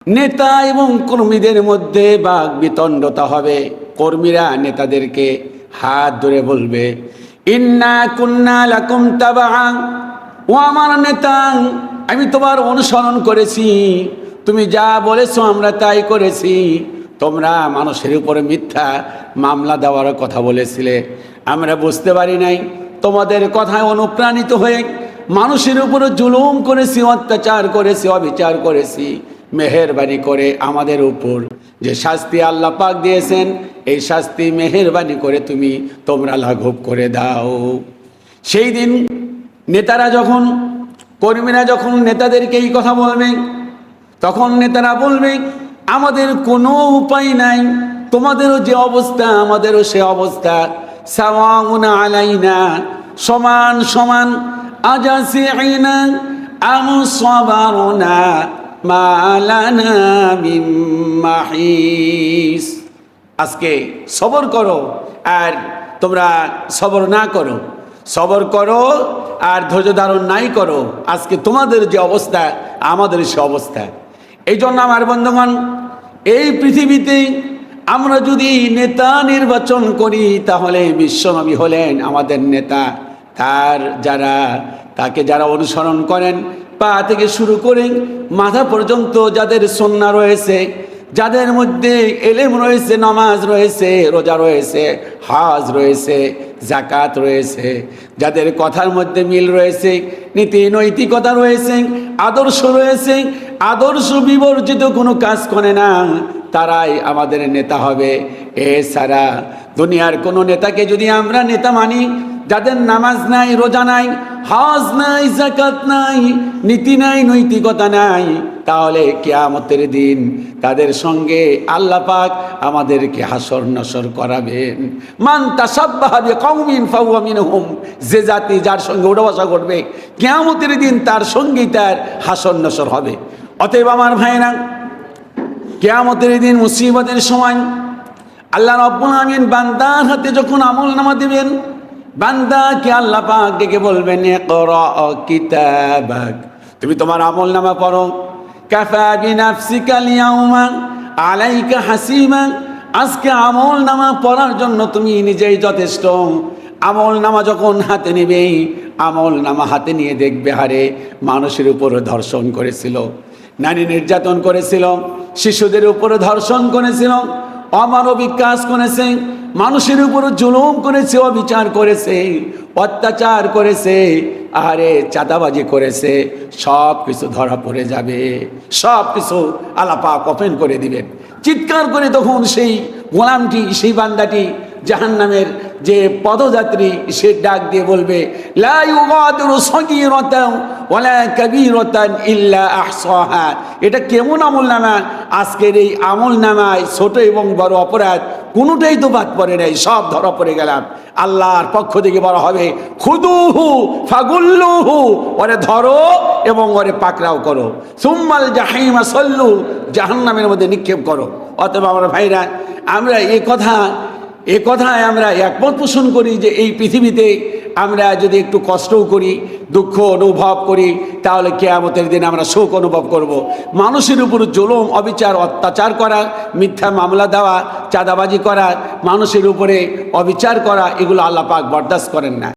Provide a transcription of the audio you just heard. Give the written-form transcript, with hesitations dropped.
নেতা এবং কর্মীদের মধ্যে বাক বিতণ্ডতা হবে। কর্মীরা নেতাদেরকে হাত ধরে বলবে, ইন্না কুন্না লাকুম তাবাআ, ও আমার নেতা, আমি তোমার অনুসরণ করেছি, তুমি যা বলেছো আমরা তাই করেছি। তোমরা মানুষের উপরে মিথ্যা মামলা দেওয়ার কথা বলেছিলে, আমরা বুঝতে পারি নাই। তোমাদের কথায় অনুপ্রাণিত হয়ে মানুষের উপরে জুলুম করেছি, অত্যাচার করেছি, অবিচার করেছি। মেহেরবানি করে আমাদের উপর যে শাস্তি আল্লাহ পাক দিয়েছেন, এই শাস্তি মেহেরবানি করে তোমরা লাঘব করে দাও। সেই দিন নেতারা যখন, কর্মীরা যখন নেতাদেরকে এই কথা বলবে, তখন নেতারা বলবে, আমাদের কোনো উপায় নাই, তোমাদেরও যে অবস্থা আমাদেরও সে অবস্থা। সাওয়াউন আলাইনা, সমান সমান, আজাসিনা আম সাবারনা মা লানা মিন মাহিস। আজকে সবর করো আর তোমরা সবর না করো, সবর করো আর ধৈর্য ধারণ নাই করো, আজকে তোমাদের যে অবস্থা আমাদের সে অবস্থা। এই জন্য আমার বন্ধুগণ, এই পৃথিবীতে আমরা যদি নেতা নির্বাচন করি, তাহলে বিশ্বনবী হলেন আমাদের নেতা। তাকে যারা অনুসরণ করেন, পা থেকে শুরু করে মাথা পর্যন্ত যাদের সুন্নাহ রয়েছে, যাদের মধ্যে এলেম রয়েছে, নামাজ রয়েছে, রোজা রয়েছে, হজ রয়েছে, যাকাত রয়েছে, যাদের কথার মধ্যে মিল রয়েছে, নীতি নৈতিকতা রয়েছে, আদর্শ রয়েছে, আদর্শ বিবর্জিত কোনো কাজ করে না, তারাই আমাদের নেতা হবে। এছাড়া দুনিয়ার কোনো নেতাকে যদি আমরা নেতা মানি, যাদের নামাজ নাই, রোজা নাই, হজ নাই, যাকাত নাই, নীতি নাই, নৈতিকতা নাই, তাহলে কিয়ামতের দিন তাদের সঙ্গে আল্লাহ পাক আমাদেরকে হাসর নসর করাবেন। মান তাসাব্বাহা বিকওমিন ফাহুয়া মিনহুম, যে জাতি যার সঙ্গে ওঠা বসা করবে, কিয়ামতের দিন তার সঙ্গেই তার হাসর নসর হবে। অতএব আমার ভাইরা, কিয়ামতের দিন মুসিবতের সময় আল্লাহ রাব্বুল আমিন বান্দার হাতে যখন আমলনামা দিবেন, বান্দাকে আল্লাহ পাক ডেকে বলবেন, ইকরা কিতাবাক, তুমি তোমার আমলনামা পড়ো। কাফা বিনাফসিকাল ইয়াউমা আলাইকা হাসিবা, আজকে আমলনামা পড়ার জন্য তুমি নিজেই যথেষ্ট। আমলনামা যখন হাতে নিবে, আমলনামা হাতে নিয়ে দেখবে, হারে মানুষের উপর ধর্ষণ করেছিল, নারী নির্যাতন করেছিল, শিশুদের উপরে ধর্ষণ করেছিল, অমানবিক কাজ করেছে, মানুষের উপর জুলুম করেছে, অবিচার করেছে, অত্যাচার করেছে, আরে চাঁদাবাজি করেছে, সব কিছু ধরা পড়ে যাবে, সব কিছু আল্লাহ পাক ওপেন করে দিবেন। চিৎকার করে তখন সেই গোলামটি, সেই বান্দাটি, জাহান্নামের যে পদযাত্রী, সে ডাক দিয়ে বলবে, লা ইউগাদিরু সগীরাতান ওয়ালা কাবীরাতান ইল্লা আহসাহা। এটা কেমন আমলনামা? আজকের এই আমলনামায় ছোট এবং বড় অপরাধ কোনোটাই তো বাদ পড়ে নাই, সব ধরা পড়ে গেলাম। আল্লাহর পক্ষ থেকে বলা হবে, খুদুহু ফাগুল্লুহু, ওরে ধরো এবং ওরে পাকড়াও করো, সুম্মাল জাহিমা সল্লু, জাহান্নামের মধ্যে নিক্ষেপ করো। অতএব আমার ভাইরা, আমরা এ কথায় আমরা একমত পোষণ করি যে এই পৃথিবীতে আমরা যদি একটু কষ্টও করি, দুঃখ অনুভব করি, তাহলে কিয়ামতের দিন আমরা সুখ অনুভব করব। মানুষের উপর জুলুম, অবিচার, অত্যাচার করা, মিথ্যা মামলা দেওয়া, চাঁদাবাজি করা, মানুষের উপরে অবিচার করা, এগুলো আল্লাহ পাক বরদাস্ত করেন না।